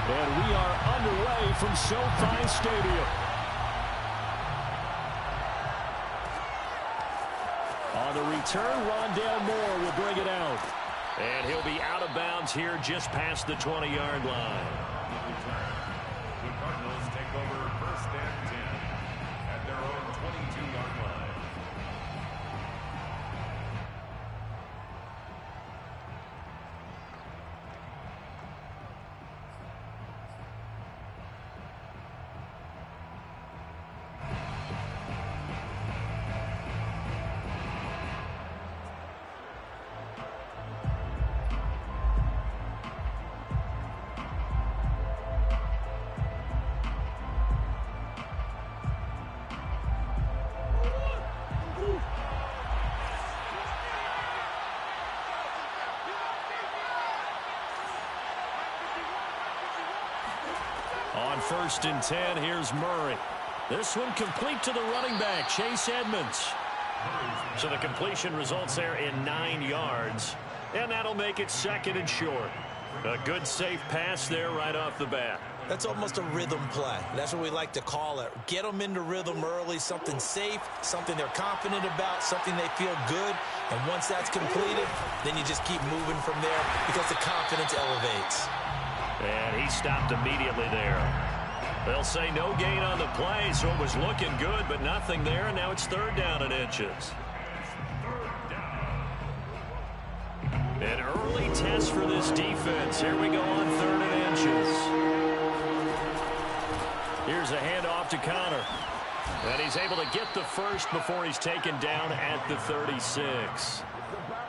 And we are underway from SoFi Stadium. On the return, Rondale Moore will bring it out. And he'll be out of bounds here just past the 20-yard line. The Cardinals take over first and 10 at their own 22-yard line. On first and 10, here's Murray. This one complete to the running back, Chase Edmonds. So the completion results there in 9 yards. And that'll make it second and short. A good, safe pass there right off the bat. That's almost a rhythm play. That's what we like to call it. Get them into rhythm early, something safe, something they're confident about, something they feel good. And once that's completed, then you just keep moving from there because the confidence elevates. And he stopped immediately there. They'll say no gain on the play, so it was looking good, but nothing there, and now it's third down and inches. An early test for this defense. Here we go on third and inches. Here's a handoff to Connor. And he's able to get the first before he's taken down at the 36.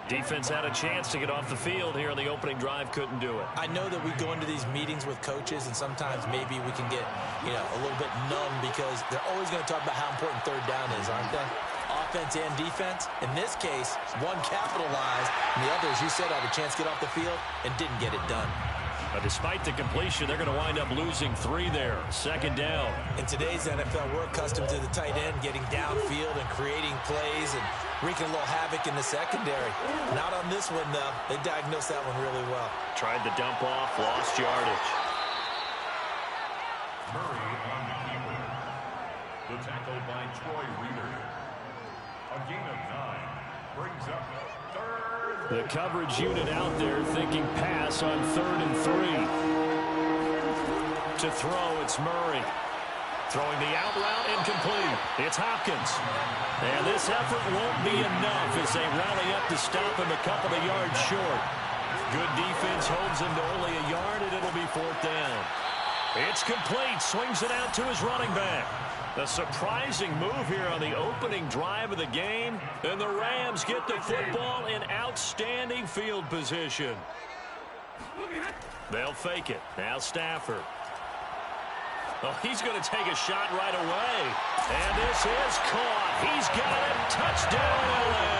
Defense had a chance to get off the field here on the opening drive, couldn't do it. I know that we go into these meetings with coaches, and sometimes maybe we can get, a little bit numb because they're always going to talk about how important third down is, aren't they? Offense and defense. In this case, one capitalized, and the other, as you said, had a chance to get off the field and didn't get it done. But despite the completion, they're going to wind up losing 3 there. Second down. In today's NFL, we're accustomed to the tight end getting downfield and creating plays and wreaking a little havoc in the secondary. Not on this one, though. They diagnosed that one really well. Tried the dump off, lost yardage. Murray on the keeper. The tackle by Troy Reader. A gain of 9 brings up third. The coverage unit out there thinking pass on 3rd and 3. To throw, it's Murray. Throwing the out route, incomplete. It's Hopkins. And this effort won't be enough as they rally up to stop him a couple of yards short. Good defense holds him to only a yard, and it'll be 4th down. It's complete. Swings it out to his running back. A surprising move here on the opening drive of the game. And the Rams get the football in outstanding field position. They'll fake it. Now Stafford. Oh, he's going to take a shot right away. And this is caught. He's got it. Touchdown, L.A.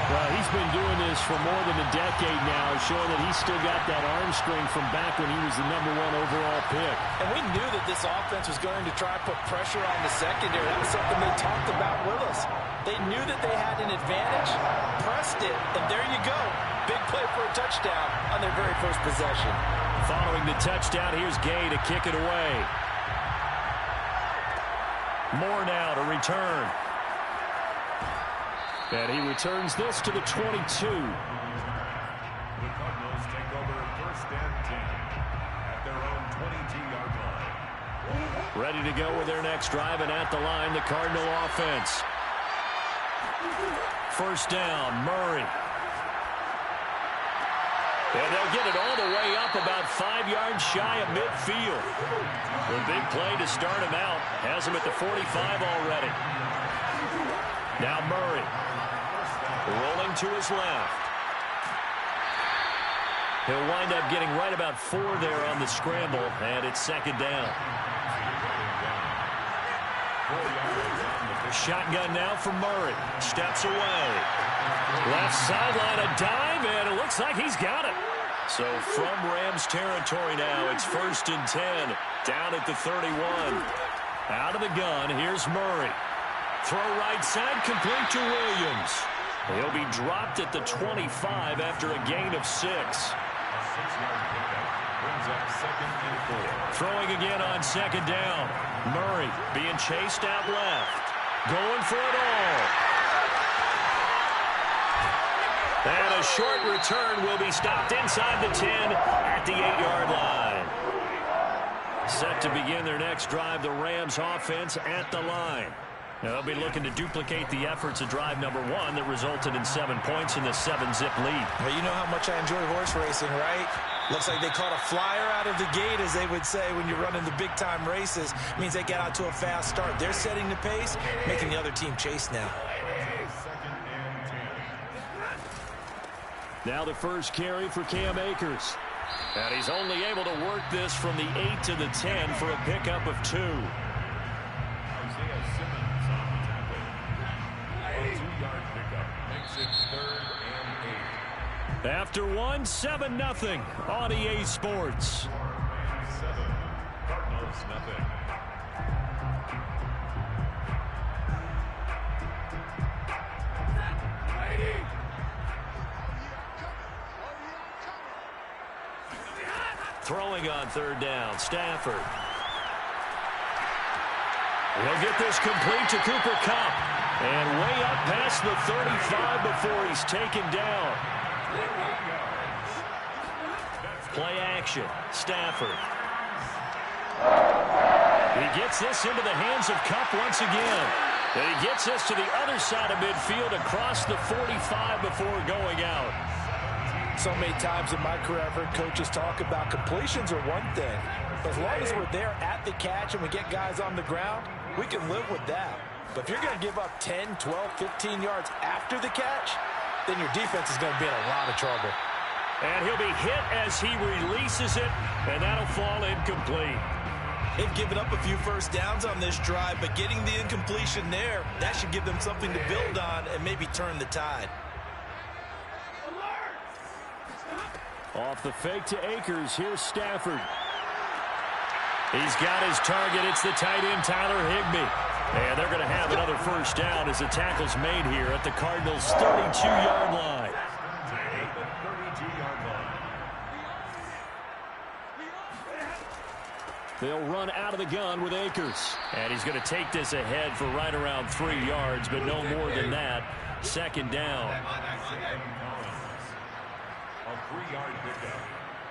Well, he's been doing this for more than a decade now, showing that he's still got that arm strength from back when he was the #1 overall pick. And we knew that this offense was going to try to put pressure on the secondary. That was something they talked about with us. They knew that they had an advantage, pressed it, and there you go. Big play for a touchdown on their very first possession. Following the touchdown, here's Gay to kick it away. Moore now to return. And he returns this to the 22. The Cardinals take over first and 10 at their own 22-yard line. Ready to go with their next drive, and at the line, the Cardinal offense. First down, Murray. And they'll get it all the way up about 5 yards shy of midfield. The big play to start him out has him at the 45 already. Now Murray. Rolling to his left. He'll wind up getting right about 4 there on the scramble, and it's second down. Shotgun now for Murray. Steps away. Left sideline, a dive, and it looks like he's got it. So from Rams territory now, it's first and 10, down at the 31. Out of the gun, here's Murray. Throw right side, complete to Williams. He'll be dropped at the 25 after a gain of 6. A 6-yard pickup. Brings up 2nd and 4. Throwing again on 2nd down. Murray being chased out left. Going for it all. And a short return will be stopped inside the 10 at the 8-yard line. Set to begin their next drive, the Rams offense at the line. Now they'll be looking to duplicate the efforts of drive number 1 that resulted in 7 points in the 7-zip lead. Well, you know how much I enjoy horse racing, right? Looks like they caught a flyer out of the gate, as they would say when you're running the big-time races. It means they get out to a fast start. They're setting the pace, making the other team chase now. Now the first carry for Cam Akers. And he's only able to work this from the 8 to the 10 for a pickup of 2. After 1, 7-0 on EA Sports. 7, Cardinals nothing. Throwing on 3rd down, Stafford. He'll get this complete to Cooper Kupp. And way up past the 35 before he's taken down. Play action, Stafford. He gets this into the hands of Kupp once again. And he gets this to the other side of midfield across the 45 before going out. So many times in my career I've heard coaches talk about completions are one thing. But as long as we're there at the catch and we get guys on the ground, we can live with that. But if you're going to give up 10, 12, 15 yards after the catch, then your defense is going to be in a lot of trouble. And he'll be hit as he releases it, and that'll fall incomplete. They've given up a few first downs on this drive, but getting the incompletion there, that should give them something to build on and maybe turn the tide. Off the fake to Akers, here's Stafford. He's got his target. It's the tight end, Tyler Higbee. And they're going to have another first down as the tackle's made here at the Cardinals' 32-yard line. They'll run out of the gun with Akers. And he's going to take this ahead for right around 3 yards, but no more than that. 2nd down. A 3-yard pickup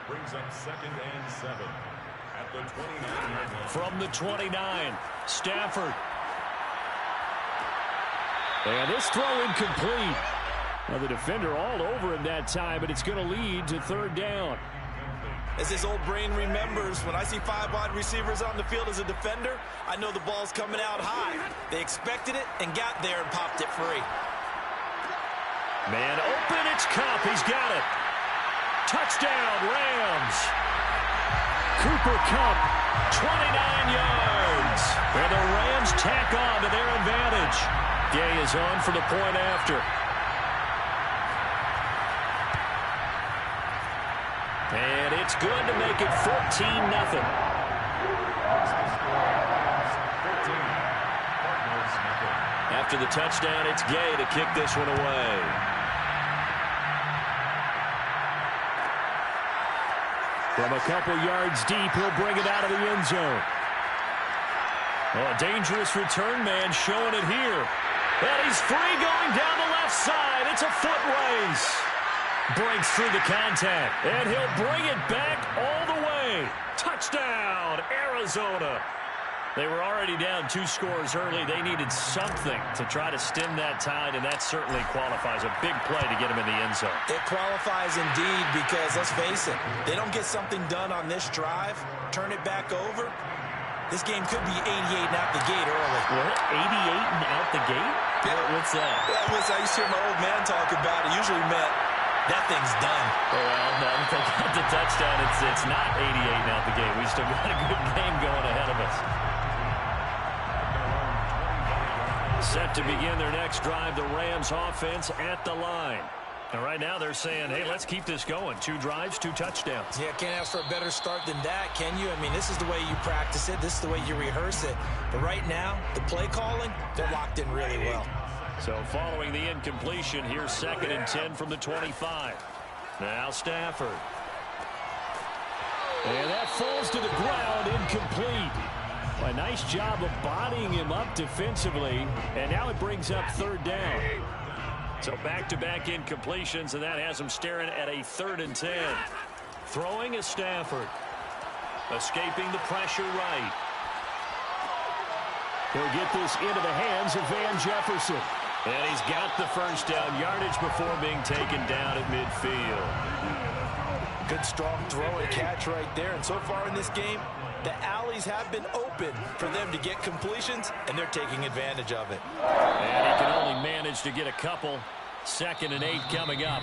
brings up 2nd and 7 at the 29-yard line. From the 29, Stafford. And this throw incomplete. Now the defender all over him that time, but it's going to lead to 3rd down. As his old brain remembers, when I see 5 wide receivers on the field as a defender, I know the ball's coming out high. They expected it and got there and popped it free. Man open, it's Kupp. He's got it. Touchdown, Rams. Cooper Kupp, 29 yards. And the Rams tack on to their advantage. Gay is on for the point after. And it's good to make it 14-0. After the touchdown, it's Gay to kick this one away. From a couple yards deep, he'll bring it out of the end zone. Oh, a dangerous return man showing it here. And he's free going down the left side. It's a foot race. Breaks through the contact. And he'll bring it back all the way. Touchdown, Arizona. They were already down 2 scores early. They needed something to try to stem that tide, and that certainly qualifies. A big play to get him in the end zone. It qualifies indeed because, let's face it, they don't get something done on this drive, turn it back over. This game could be 88 and out the gate early. What? 88 and out the gate? Yeah. What's that? Yeah, listen, I used to hear my old man talk about it. Usually meant that thing's done. Well, no, if they got the touchdown, it's not 88 and out the gate. We still got a good game going ahead of us. Set to begin their next drive, the Rams offense at the line. And right now they're saying, hey, let's keep this going. 2 drives, 2 touchdowns. Yeah, can't ask for a better start than that, can you? I mean, this is the way you practice it. This is the way you rehearse it. But right now, the play calling, they're locked in really well. So following the incompletion, here's 2nd and 10 from the 25. Now Stafford. And that falls to the ground, incomplete. A nice job of bodying him up defensively, and now it brings up third down. So back-to-back incompletions, and that has him staring at a 3rd and 10. Throwing is Stafford. Escaping the pressure right. He'll get this into the hands of Van Jefferson. And he's got the first down yardage before being taken down at midfield. Good strong throw and catch right there. And so far in this game, the alleys have been open for them to get completions, and they're taking advantage of it. And he can only manage to get a couple. 2nd and 8 coming up.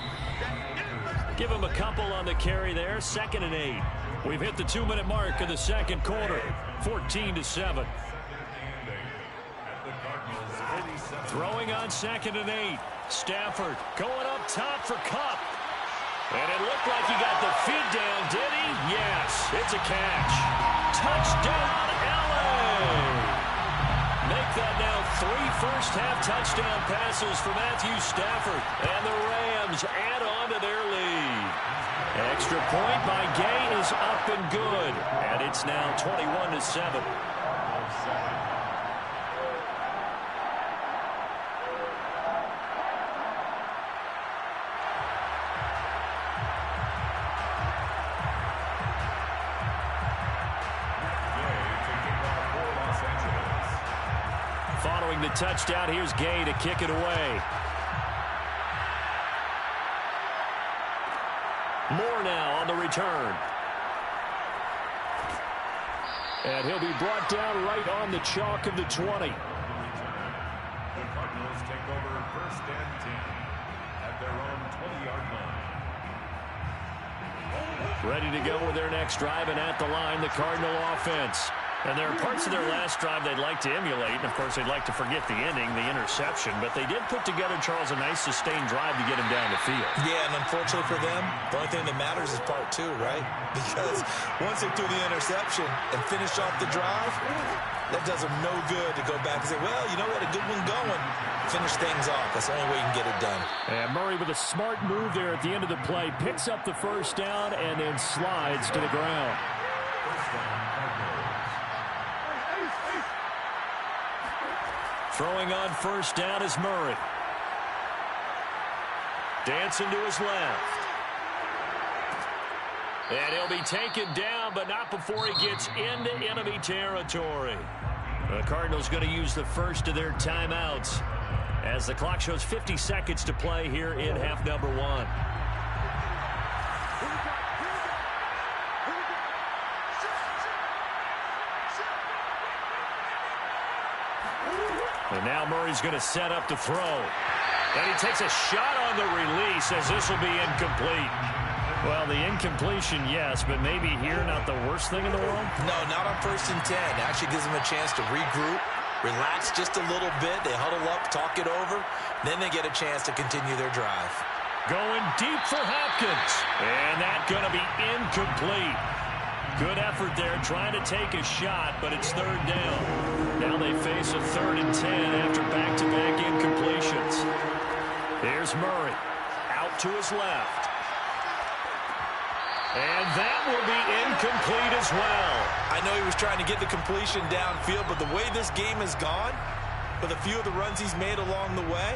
Give him a couple on the carry there. 2nd and 8. We've hit the 2-minute mark of the second quarter. 14-7. Throwing on 2nd and 8. Stafford going up top for Kupp. And it looked like he got the feed down, did he? Yes, it's a catch. Touchdown, LA! Make that now 3 first-half touchdown passes for Matthew Stafford. And the Rams add on to their lead. Extra point by Gay is up and good. And it's now 21-7. Following the touchdown, here's Gay to kick it away. Moore now on the return. And he'll be brought down right on the chalk of the 20. The Cardinals take over 1st and 10 at their own 20-yard line. Ready to go with their next drive, and at the line, the Cardinal offense. And there are parts of their last drive they'd like to emulate. And, of course, they'd like to forget the ending, the interception. But they did put together, Charles, a nice sustained drive to get him down the field. Yeah, and unfortunately for them, the only thing that matters is part 2, right? Because once they threw the interception and finished off the drive, that does them no good to go back and say, well, you know, we had a good one going. Finish things off. That's the only way you can get it done. And Murray with a smart move there at the end of the play. Picks up the first down and then slides to the ground. Throwing on first down is Murray. Dancing to his left. And he'll be taken down, but not before he gets into enemy territory. The Cardinals going to use the first of their timeouts as the clock shows 50 seconds to play here in half number 1. And now Murray's going to set up to throw. And he takes a shot on the release as this will be incomplete. Well, the incompletion, yes, but maybe here not the worst thing in the world? No, not on 1st and 10. Actually gives them a chance to regroup, relax just a little bit. They huddle up, talk it over. Then they get a chance to continue their drive. Going deep for Hopkins. And that's going to be incomplete. Good effort there, trying to take a shot, but it's 3rd down. Now they face a 3rd and 10 after back-to-back incompletions. Here's Murray, out to his left. And that will be incomplete as well. I know he was trying to get the completion downfield, but the way this game has gone, with a few of the runs he's made along the way,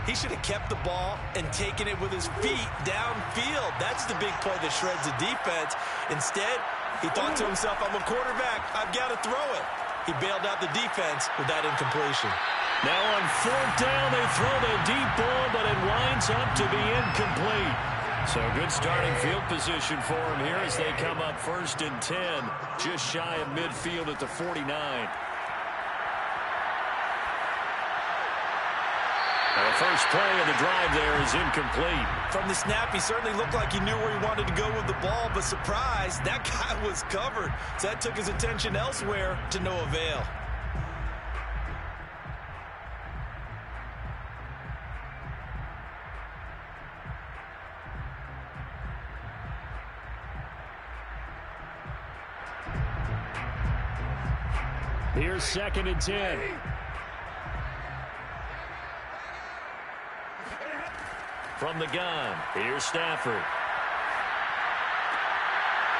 he should have kept the ball and taken it with his feet downfield. That's the big play that shreds the defense. Instead, he thought to himself, I'm a quarterback, I've got to throw it. He bailed out the defense with that incompletion. Now on 4th down, they throw the deep ball, but it winds up to be incomplete. So good starting field position for him here as they come up 1st and 10, just shy of midfield at the 49. The first play of the drive there is incomplete. From the snap, he certainly looked like he knew where he wanted to go with the ball, but surprise, that guy was covered. So that took his attention elsewhere to no avail. Here's 2nd and 10. From the gun, here's Stafford.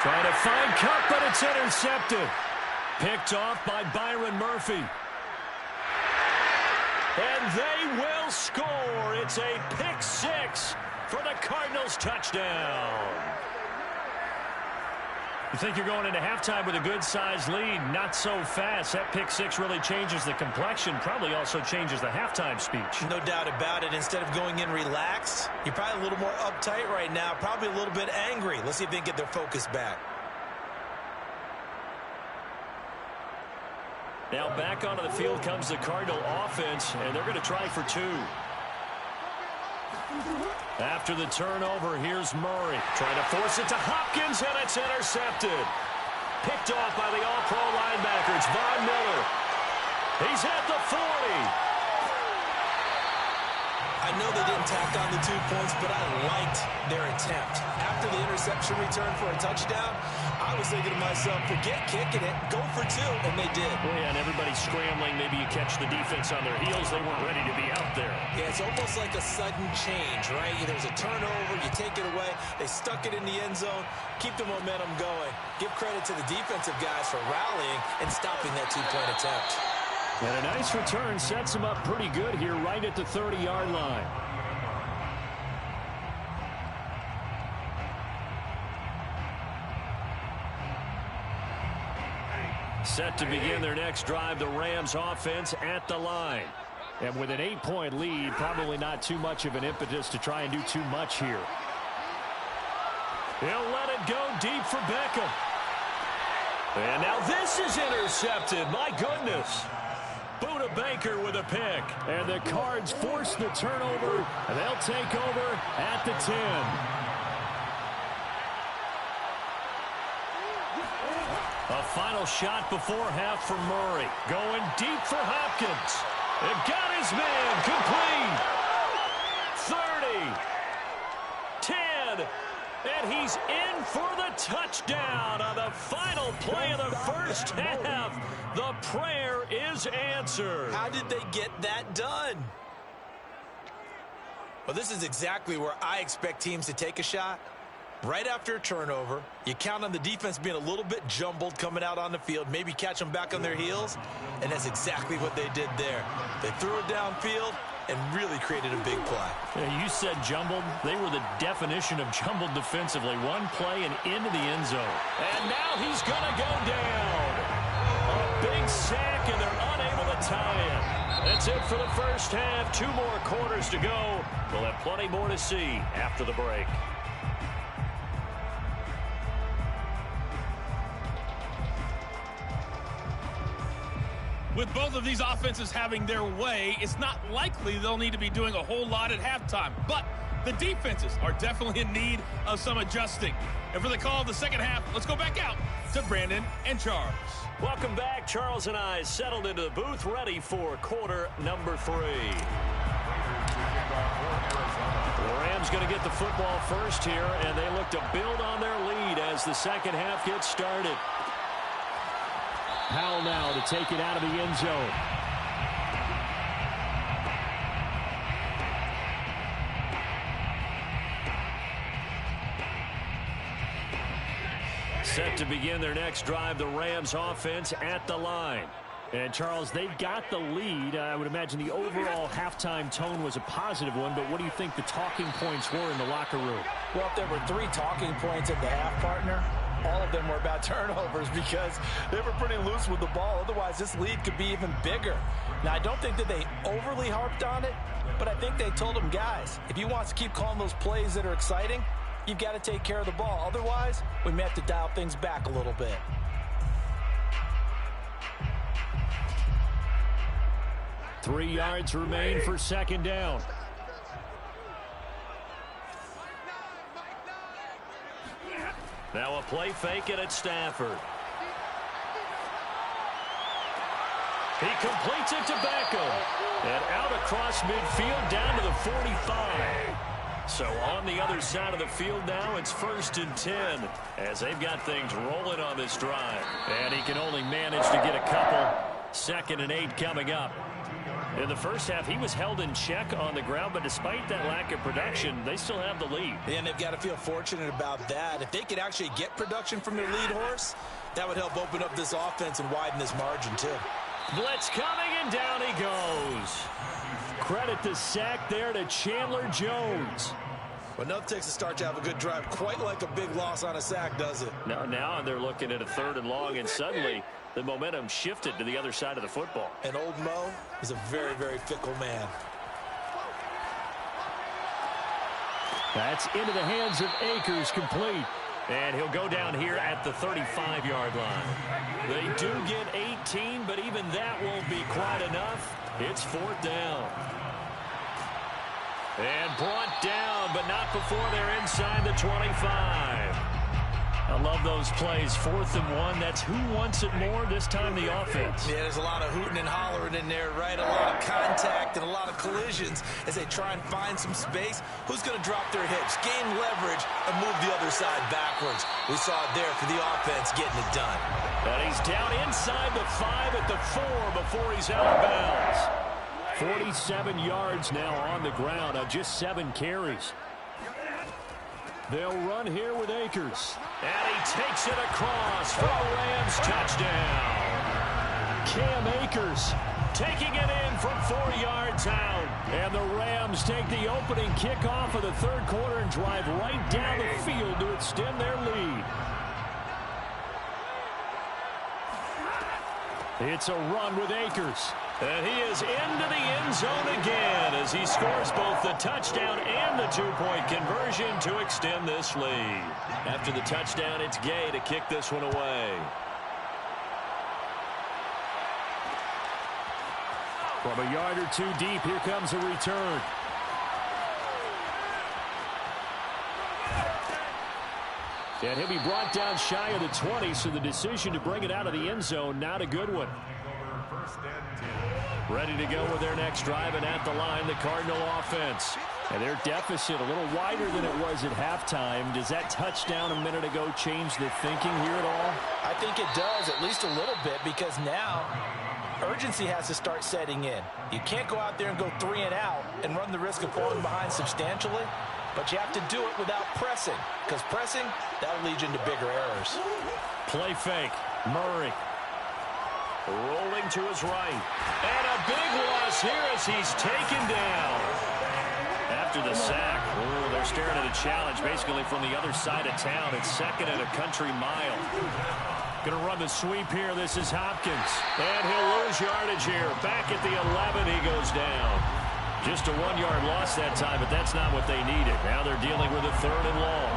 Trying to find Cup, but it's intercepted. Picked off by Byron Murphy. And they will score. It's a pick six for the Cardinals touchdown. You think you're going into halftime with a good-sized lead? Not so fast. That pick six really changes the complexion, probably also changes the halftime speech. No doubt about it. Instead of going in relaxed, you're probably a little more uptight right now, probably a little bit angry. Let's see if they can get their focus back. Now back onto the field comes the Cardinal offense, and they're going to try for two. After the turnover, here's Murray. Trying to force it to Hopkins, and it's intercepted. Picked off by the all-pro linebacker. It's Von Miller. He's at the 40. I know they didn't tack on the 2 points, but I liked their attempt. After the interception return for a touchdown, I was thinking to myself, forget kicking it, go for two, and they did. Well, yeah, and everybody's scrambling. Maybe you catch the defense on their heels. They weren't ready to be out there. Yeah, it's almost like a sudden change, right? There's a turnover, you take it away. They stuck it in the end zone. Keep the momentum going. Give credit to the defensive guys for rallying and stopping that 2-point attempt. And a nice return sets him up pretty good here right at the 30-yard line. Set to begin their next drive, the Rams offense at the line. And with an 8-point lead, probably not too much of an impetus to try and do too much here. He'll let it go deep for Beckham. And now this is intercepted. My goodness. Buda Baker with a pick. And the Cards force the turnover, and they'll take over at the 10. A final shot before half for Murray. Going deep for Hopkins. It got his man complete. 30. 10. And he's in for the touchdown on the final play of the first half. The prayer is answered. How did they get that done? Well, this is exactly where I expect teams to take a shot. Right after a turnover, you count on the defense being a little bit jumbled coming out on the field, maybe catch them back on their heels, and that's exactly what they did there. They threw it downfield and really created a big play. Yeah, you said jumbled. They were the definition of jumbled defensively. One play and into the end zone. And now he's going to go down. A big sack, and they're unable to tie it. That's it for the first half. 2 more quarters to go. We'll have plenty more to see after the break. With both of these offenses having their way, it's not likely they'll need to be doing a whole lot at halftime. But the defenses are definitely in need of some adjusting. And for the call of the second half, let's go back out to Brandon and Charles. Welcome back. Charles and I settled into the booth, ready for quarter number 3. The Rams going to get the football first here, and they look to build on their lead as the second half gets started. Powell now to take it out of the end zone. Set to begin their next drive, the Rams offense at the line. And, Charles, they've got the lead. I would imagine the overall halftime tone was a positive one, but what do you think the talking points were in the locker room? Well, if there were 3 talking points at the half, partner, all of them were about turnovers because they were pretty loose with the ball. Otherwise, this lead could be even bigger. Now, I don't think that they overly harped on it, but I think they told them, guys, if you want to keep calling those plays that are exciting, you've got to take care of the ball. Otherwise, we may have to dial things back a little bit. Three yards remain for second down. Now a play fake, and it's Stafford. He completes it to Beckham. And out across midfield down to the 45. So on the other side of the field now, it's 1st and 10 as they've got things rolling on this drive. And he can only manage to get a couple. 2nd and 8 coming up. In the first half, he was held in check on the ground, but despite that lack of production, they still have the lead. And they've got to feel fortunate about that. If they could actually get production from their lead horse, that would help open up this offense and widen this margin too. Blitz coming, and down he goes. Credit the sack there to Chandler Jones. Well, enough takes a start to have a good drive. Quite like a big loss on a sack, does it? Now they're looking at a 3rd and long, and suddenly the momentum shifted to the other side of the football. And old Mo is a very, very fickle man. That's into the hands of Akers, complete. And he'll go down here at the 35-yard line. They do get 18, but even that won't be quite enough. It's 4th down. And brought down, but not before they're inside the 25. I love those plays. 4th and 1. That's who wants it more, this time the offense. Yeah, there's a lot of hooting and hollering in there, right? A lot of contact and a lot of collisions as they try and find some space. Who's going to drop their hips, gain leverage, and move the other side backwards? We saw it there for the offense getting it done. And he's down inside the 5 at the 4 before he's out of bounds. 47 yards now on the ground on just 7 carries. They'll run here with Akers. And he takes it across for a Rams touchdown. Cam Akers taking it in from 4 yards out. And the Rams take the opening kickoff of the 3rd quarter and drive right down the field to extend their lead. It's a run with Akers. And he is into the end zone again as he scores both the touchdown and the 2-point conversion to extend this lead. After the touchdown, it's Gay to kick this one away. From a yard or 2 deep, here comes a return. And he'll be brought down shy of the 20, so the decision to bring it out of the end zone, not a good one. Ready to go with their next drive, and at the line, the Cardinal offense. And their deficit a little wider than it was at halftime. Does that touchdown a minute ago change the thinking here at all? I think it does, at least a little bit, because now urgency has to start setting in. You can't go out there and go 3 and out and run the risk of falling behind substantially, but you have to do it without pressing, because pressing, that'll lead you into bigger errors. Play fake. Murray. Rolling to his right. And a big loss here as he's taken down. After the sack, they're staring at a challenge basically from the other side of town. It's 2nd and a country mile. Going to run the sweep here. This is Hopkins. And he'll lose yardage here. Back at the 11, he goes down. Just a 1-yard loss that time, but that's not what they needed. Now they're dealing with a 3rd and long.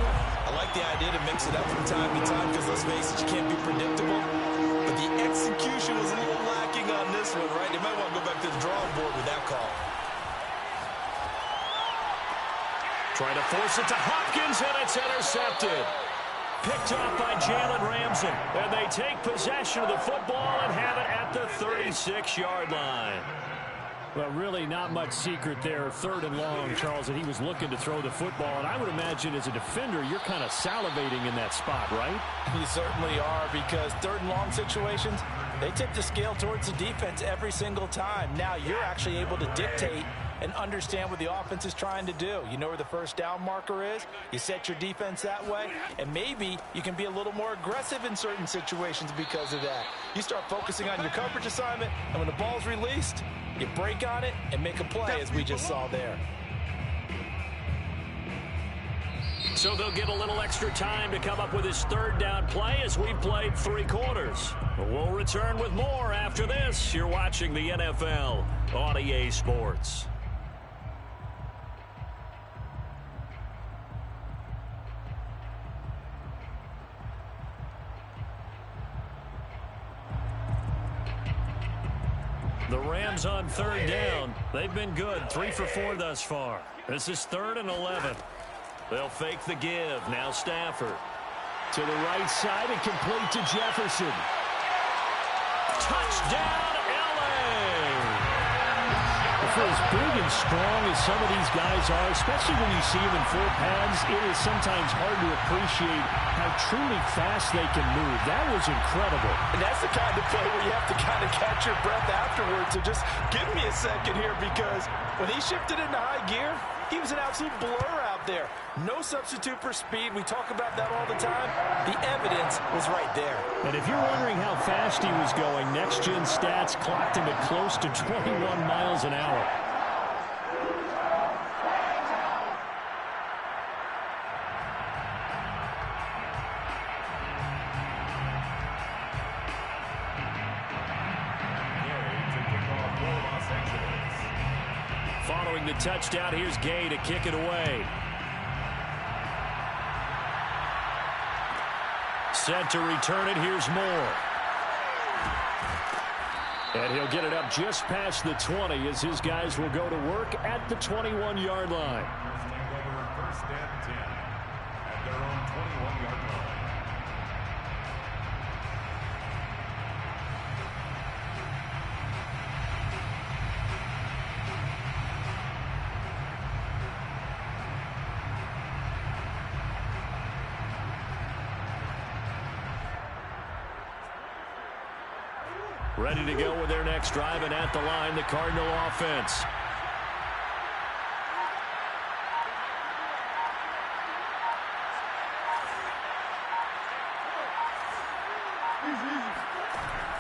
I like the idea to mix it up from time to time because, let's face it, you can't be predictable. But the execution was a little lacking on this one, right? They might want to go back to the drawing board with that call. Trying to force it to Hopkins, and it's intercepted. Picked off by Jalen Ramsey. And they take possession of the football and have it at the 36-yard line. Well, really not much secret there. 3rd and long, Charles, that he was looking to throw the football. And I would imagine as a defender, you're kind of salivating in that spot, right? You certainly are, because 3rd and long situations, they tip the scale towards the defense every single time. Now you're actually able to dictate and understand what the offense is trying to do. You know where the first down marker is. You set your defense that way, and maybe you can be a little more aggressive in certain situations because of that. You start focusing on your coverage assignment, and when the ball's released, you break on it and make a play, as we just saw there. So they'll get a little extra time to come up with his 3rd down play as we played 3 quarters. We'll return with more after this. You're watching the NFL on EA Sports. The Rams on 3rd down. They've been good. 3 for 4 thus far. This is 3rd and 11. They'll fake the give. Now Stafford. To the right side and complete to Jefferson. Touchdown, L.A. For as big and strong as some of these guys are, especially when you see them in full pads, it is sometimes hard to appreciate how truly fast they can move. That was incredible. And that's the kind of play where you have to kind of catch your breath afterwards. So just give me a second here, because when he shifted into high gear, he was an absolute blur out there. No substitute for speed. We talk about that all the time. The evidence was right there. And if you're wondering how fast he was going, next-gen stats clocked him at close to 21 miles an hour. Following the touchdown, here's Gay to kick it away. Set to return it, here's Moore. And he'll get it up just past the 20 as his guys will go to work at the 21-yard line. First and 10 at their own 21-yard line. Ready to go with their next drive, and at the line, the Cardinal offense.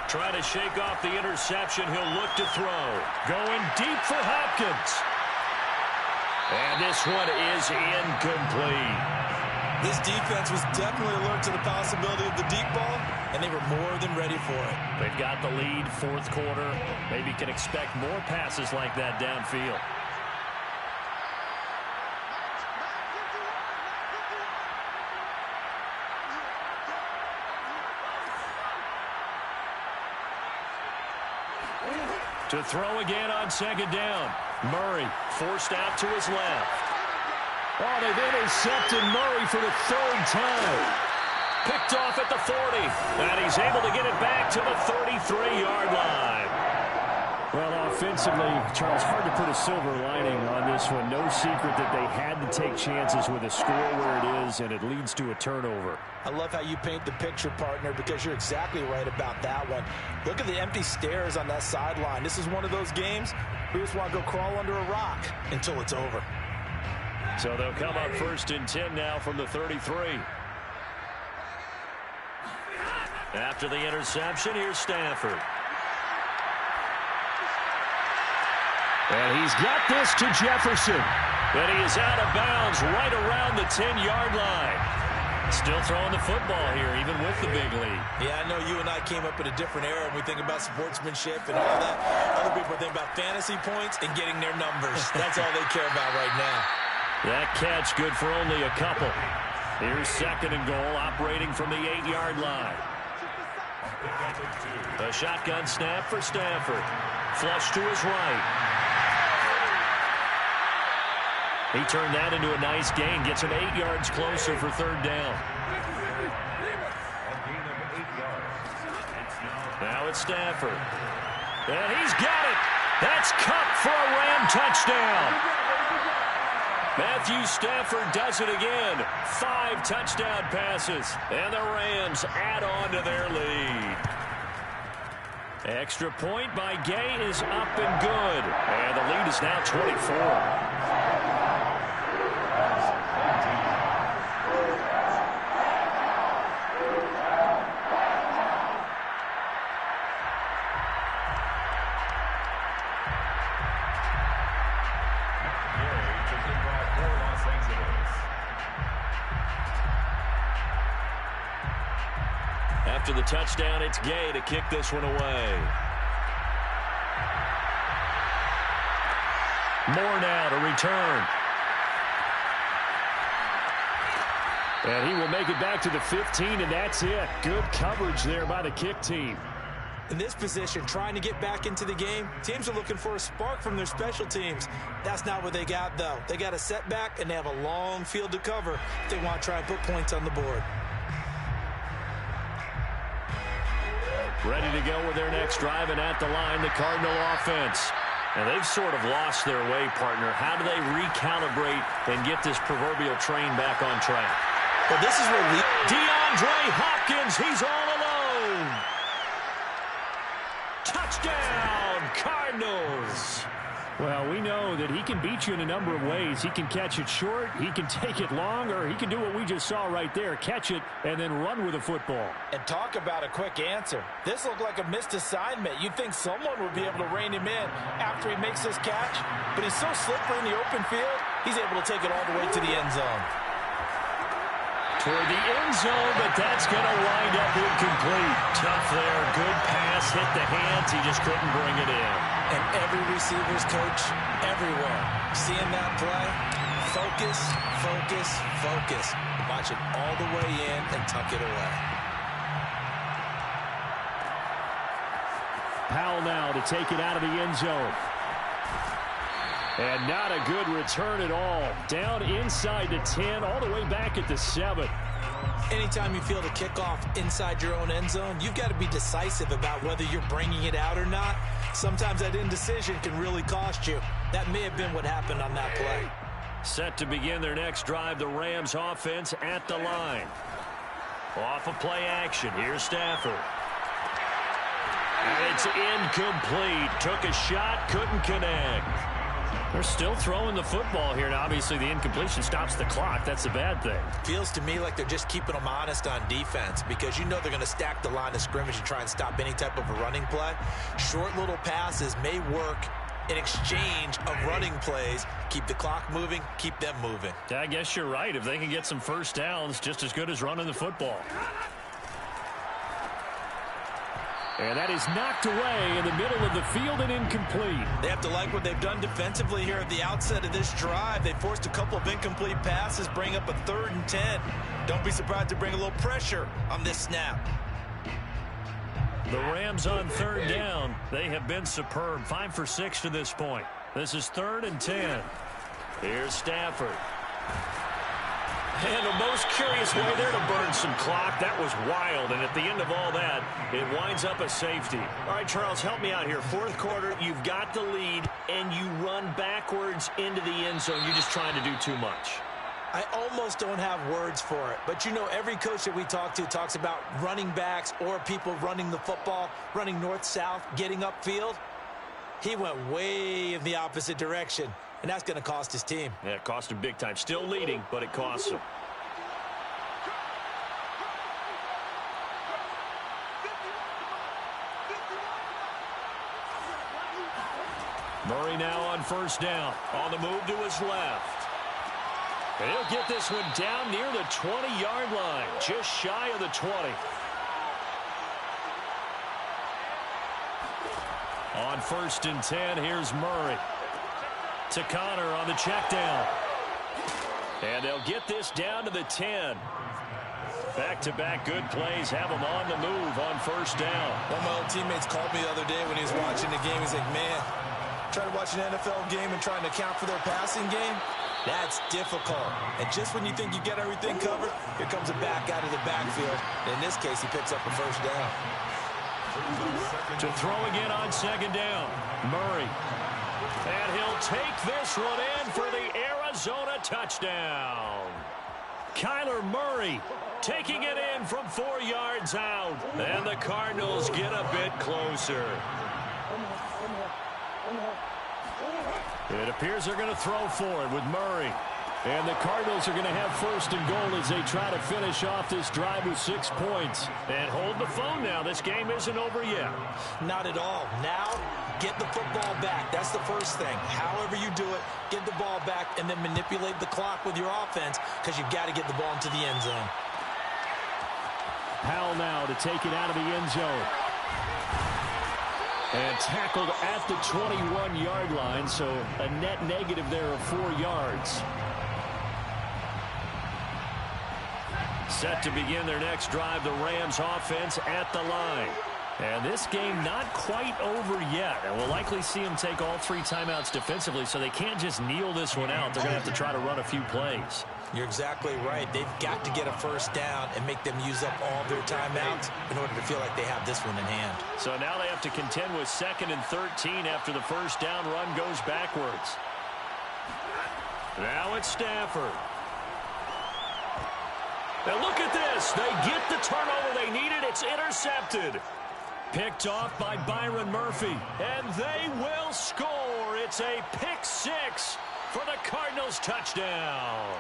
Trying to shake off the interception. He'll look to throw. Going deep for Hopkins. And this one is incomplete. This defense was definitely alert to the possibility of the deep ball, and they were more than ready for it. They've got the lead, fourth quarter. Maybe can expect more passes like that downfield. To throw again on second down. Murray forced out to his left. Oh, they've intercepted Murray for the third time. Picked off at the 40. And he's able to get it back to the 33-yard line. Well, offensively, Charles, hard to put a silver lining on this one. No secret that they had to take chances with a score where it is, and it leads to a turnover. I love how you paint the picture, partner, because you're exactly right about that one. Look at the empty stairs on that sideline. This is one of those games we just want to go crawl under a rock until it's over. So they'll come up first and 10 now from the 33. After the interception, here's Stafford. And he's got this to Jefferson. And he is out of bounds right around the 10-yard line. Still throwing the football here, even with the big lead. Yeah, I know you and I came up in a different era, and we think about sportsmanship and all that. Other people think about fantasy points and getting their numbers. That's all they care about right now. That catch good for only a couple. Here's second and goal, operating from the 8-yard line. A shotgun snap for Stafford. Flush to his right. He turned that into a nice gain. Gets him 8 yards closer for third down. Now it's Stafford. And he's got it. That's Cup for a Ram touchdown. Matthew Stafford does it again. 5 touchdown passes. And the Rams add on to their lead. Extra point by Gay is up and good. And the lead is now 24. After the touchdown, it's Gay to kick this one away. Moore now to return. And he will make it back to the 15, and that's it. Good coverage there by the kick team. In this position, trying to get back into the game, teams are looking for a spark from their special teams. That's not what they got, though. They got a setback, and they have a long field to cover if they want to try and put points on the board. Ready to go with their next drive, and at the line, the Cardinal offense. And they've sort of lost their way, partner. How do they recalibrate and get this proverbial train back on track? Well, this is where DeAndre Hopkins, he's all alone. Touchdown, Cardinals. Well, we know that he can beat you in a number of ways. He can catch it short, he can take it long, or he can do what we just saw right there, catch it and then run with the football. And talk about a quick answer. This looked like a missed assignment. You'd think someone would be able to rein him in after he makes this catch, but he's so slippery in the open field, he's able to take it all the way to the end zone. Toward the end zone, but that's going to wind up incomplete. Tough there. Good pass. Hit the hands. He just couldn't bring it in. And every receiver's coach, everywhere, seeing that play, focus, focus, focus. Watch it all the way in and tuck it away. Powell now to take it out of the end zone. And not a good return at all. Down inside the 10, all the way back at the 7. Anytime you field a kickoff inside your own end zone, you've got to be decisive about whether you're bringing it out or not. Sometimes that indecision can really cost you. That may have been what happened on that play. Set to begin their next drive, the Rams offense at the line. Off of play action, here's Stafford. And it's incomplete. Took a shot, couldn't connect. They're still throwing the football here. Now, obviously, the incompletion stops the clock. That's a bad thing. Feels to me like they're just keeping them honest on defense because you know they're going to stack the line of scrimmage and try and stop any type of a running play. Short little passes may work in exchange of running plays. Keep the clock moving, keep them moving. I guess you're right. If they can get some first downs, just as good as running the football. And that is knocked away in the middle of the field and incomplete. They have to like what they've done defensively here at the outset of this drive. They forced a couple of incomplete passes, bring up a 3rd and 10. Don't be surprised to bring a little pressure on this snap. The Rams on 3rd down. They have been superb. 5 for 6 to this point. This is 3rd and 10. Here's Stafford. And the most curious way there to burn some clock. That was wild. And at the end of all that, it winds up a safety. All right, Charles, help me out here. 4th quarter, you've got the lead, and you run backwards into the end zone. You're just trying to do too much. I almost don't have words for it. But, you know, every coach that we talk to talks about running backs or people running the football, running north-south, getting upfield. He went way in the opposite direction. And that's going to cost his team. Yeah, it cost him big time. Still leading, but it costs him. Murray now on 1st down. On the move to his left. And he'll get this one down near the 20-yard line. Just shy of the 20. On 1st and 10, here's Murray. To Connor on the check down. And they'll get this down to the 10. Back-to-back good plays have him on the move on 1st down. One of my old teammates called me the other day when he was watching the game. He's like, man, trying to watch an NFL game and trying to account for their passing game, that's difficult. And just when you think you get everything covered, here comes a back out of the backfield. And in this case, he picks up a 1st down. To throw again on 2nd down. Murray. And he'll take this one in for the Arizona touchdown. Kyler Murray taking it in from 4 yards out. And the Cardinals get a bit closer. It appears they're going to throw for it with Murray. And the Cardinals are going to have 1st and goal as they try to finish off this drive with 6 points. And hold the phone now. This game isn't over yet. Not at all. Now, get the football back. That's the first thing. However you do it, get the ball back and then manipulate the clock with your offense because you've got to get the ball into the end zone. Powell now to take it out of the end zone. And tackled at the 21-yard line, so a net negative there of 4 yards. Set to begin their next drive, the Rams offense at the line. And this game not quite over yet. And we'll likely see them take all 3 timeouts defensively, so they can't just kneel this one out. They're going to have to try to run a few plays. You're exactly right. They've got to get a first down and make them use up all their timeouts in order to feel like they have this one in hand. So now they have to contend with 2nd and 13 after the first down run goes backwards. Now it's Stafford. Now look at this. They get the turnover they needed. It's intercepted. Picked off by Byron Murphy. And they will score. It's a pick 6 for the Cardinals touchdown.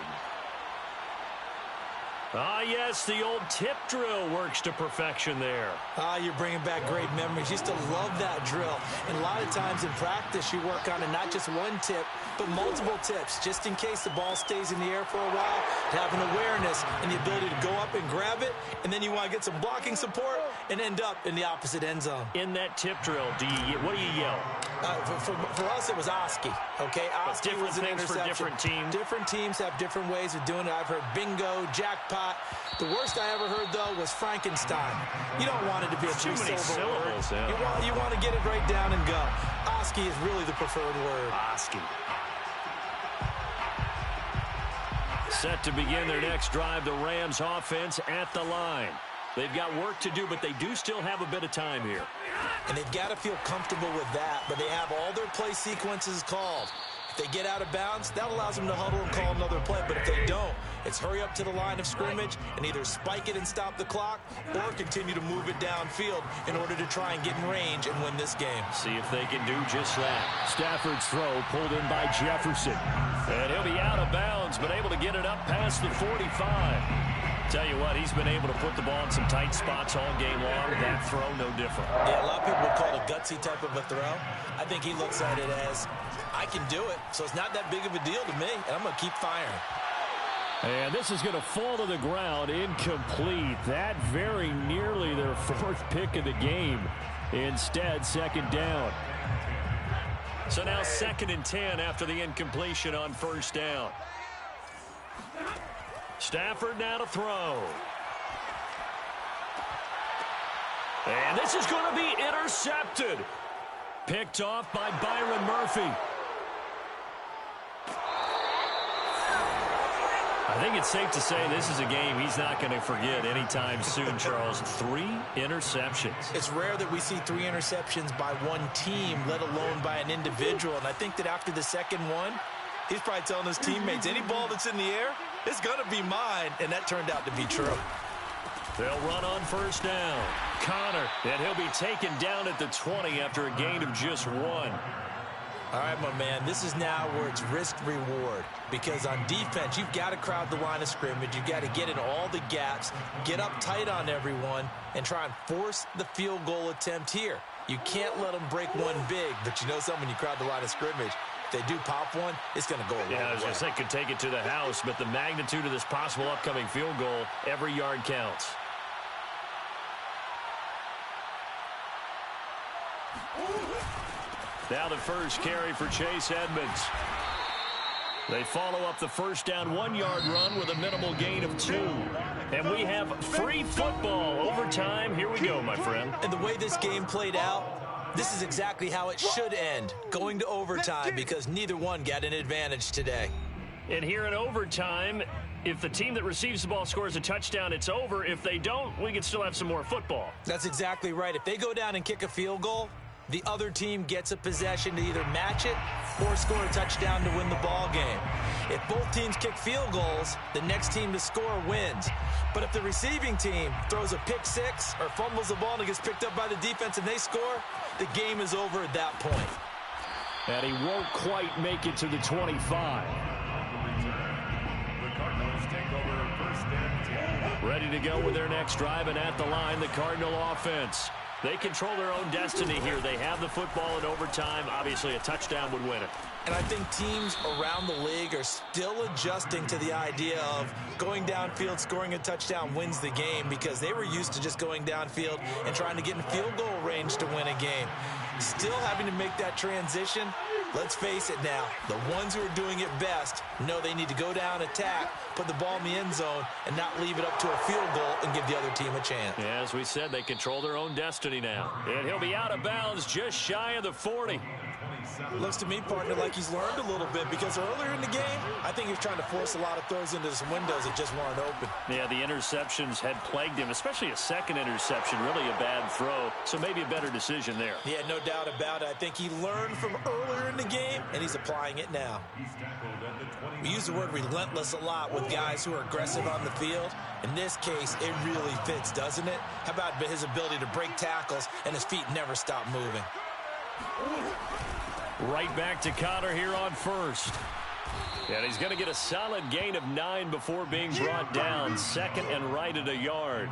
Ah, yes, the old tip drill works to perfection there. Ah, you're bringing back great memories. Used to love that drill. And a lot of times in practice, you work on it, not just one tip, but multiple tips, just in case the ball stays in the air for a while, to have an awareness and the ability to go up and grab it, and then you want to get some blocking support and end up in the opposite end zone. In that tip drill, what do you yell? For us, it was Oski, okay? Oski was an interception. For different teams. Different teams have different ways of doing it. I've heard bingo, jackpot. The worst I ever heard, though, was Frankenstein. You don't want it to be a too many syllables. Yeah. You want to get it right down and go. Oski is really the preferred word. Oski. Set to begin their next drive, the Rams offense at the line. They've got work to do, but they do still have a bit of time here. And they've got to feel comfortable with that, but they have all their play sequences called. If they get out of bounds, that allows them to huddle and call another play, but if they don't, it's hurry up to the line of scrimmage and either spike it and stop the clock or continue to move it downfield in order to try and get in range and win this game. See if they can do just that. Stafford's throw pulled in by Jefferson. And he'll be out of bounds, but able to get it up past the 45. Tell you what, he's been able to put the ball in some tight spots all game long. That throw, no different. Yeah, a lot of people would call it a gutsy type of a throw. I think he looks at it as, I can do it, so it's not that big of a deal to me, and I'm going to keep firing. And this is going to fall to the ground, incomplete. That very nearly their 4th pick of the game. Instead, 2nd down. So now 2nd and 10 after the incompletion on 1st down. Stafford now to throw. And this is going to be intercepted. Picked off by Byron Murphy. I think it's safe to say this is a game he's not going to forget anytime soon, Charles. 3 interceptions. It's rare that we see 3 interceptions by one team, let alone by an individual. And I think that after the second one, he's probably telling his teammates, any ball that's in the air, it's going to be mine. And that turned out to be true. They'll run on 1st down. Connor, and he'll be taken down at the 20 after a gain of just 1. All right, my man, this is now where it's risk-reward. Because on defense, you've got to crowd the line of scrimmage. You've got to get in all the gaps, get up tight on everyone, and try and force the field goal attempt here. You can't let them break one big, but you know something, when you crowd the line of scrimmage, if they do pop one, it's going to go a long way. Yeah, I was going to say, could take it to the house, but the magnitude of this possible upcoming field goal, every yard counts. Now the first carry for Chase Edmonds. They follow up the 1st down 1-yard run with a minimal gain of 2. And we have free football. Overtime. Here we go, my friend. And the way this game played out, this is exactly how it should end, going to overtime, because neither one got an advantage today. And here in overtime, if the team that receives the ball scores a touchdown, it's over. If they don't, we can still have some more football. That's exactly right. If they go down and kick a field goal, the other team gets a possession to either match it or score a touchdown to win the ball game. If both teams kick field goals, the next team to score wins. But if the receiving team throws a pick 6 or fumbles the ball and it gets picked up by the defense and they score, the game is over at that point. And he won't quite make it to the 25. The Cardinals take over 1st and 10. Ready to go with their next drive, and at the line, the Cardinal offense. They control their own destiny here. They have the football in overtime. Obviously, a touchdown would win it. And I think teams around the league are still adjusting to the idea of going downfield, scoring a touchdown wins the game, because they were used to just going downfield and trying to get in field goal range to win a game. Still having to make that transition. Let's face it now, the ones who are doing it best know they need to go down, attack, put the ball in the end zone, and not leave it up to a field goal and give the other team a chance. Yeah, as we said, they control their own destiny now. And he'll be out of bounds just shy of the 40. Looks to me, partner, like he's learned a little bit because earlier in the game, I think he was trying to force a lot of throws into some windows that just weren't open. Yeah, the interceptions had plagued him, especially a second interception, really a bad throw. So maybe a better decision there. Yeah, no doubt about it. I think he learned from earlier in the game, and he's applying it now. We use the word relentless a lot with guys who are aggressive on the field. In this case, it really fits, doesn't it? How about his ability to break tackles and his feet never stop moving? Right back to Connor here on first. And he's going to get a solid gain of 9 before being brought down. Second and right at a yard.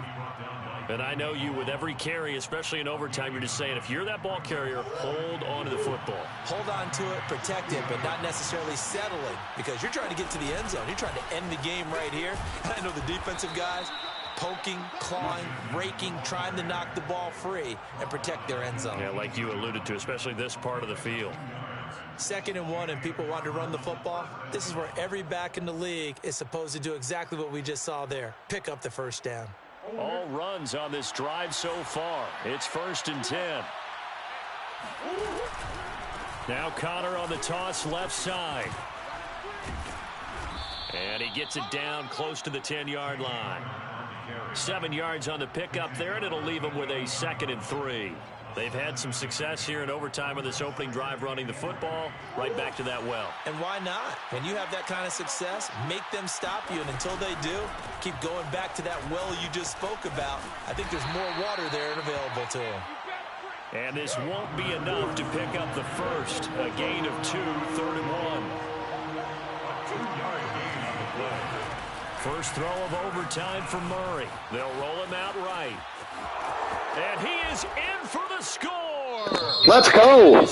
And I know you, with every carry, especially in overtime, you're just saying, if you're that ball carrier, hold on to the football. Hold on to it, protect it, but not necessarily settling, because you're trying to get to the end zone. You're trying to end the game right here. And I know the defensive guys poking, clawing, raking, trying to knock the ball free and protect their end zone. Yeah, like you alluded to, especially this part of the field. 2nd and 1 and people want to run the football. This is where every back in the league is supposed to do exactly what we just saw there. Pick up the first down. All runs on this drive so far. It's 1st and 10. Now Connor on the toss left side. And he gets it down close to the 10-yard line. 7 yards on the pickup there, and it'll leave him with a 2nd and 3. They've had some success here in overtime on this opening drive running the football. Right back to that well. And why not? When you have that kind of success, make them stop you. And until they do, keep going back to that well you just spoke about. I think there's more water there and available to them. And this won't be enough to pick up the first. A gain of 2, 3rd and 1. First throw of overtime for Murray. They'll roll him out right. And he is in for the score. Let's go.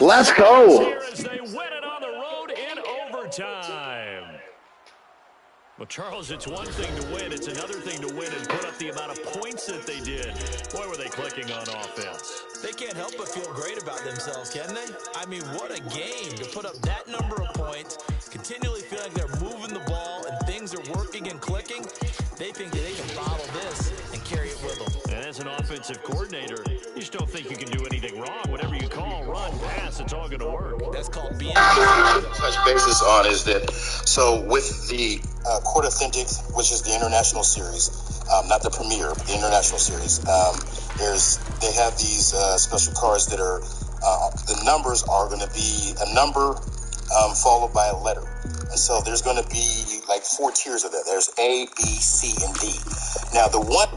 Let's go. Here as they win it on the road in overtime. Well, Charles, it's one thing to win. It's another thing to win and put up the amount of points that they did. Boy, were they clicking on offense. They can't help but feel great about themselves, can they? I mean, what a game to put up that number of points, continually feel like they're moving the ball and things are working and clicking. They think that they can bottle this and carry it with them. And as an offensive coordinator, you just don't think you can do anything wrong. Whatever you call, run, pass, it's all going to work. That's called being. Touch basis on is that, so with the Court Authentic, which is the international series, not the premier, but the international series, they have these special cards that are, the numbers are going to be a number followed by a letter. And so there's going to be like 4 tiers of that. There's A, B, C, and D. Now, the one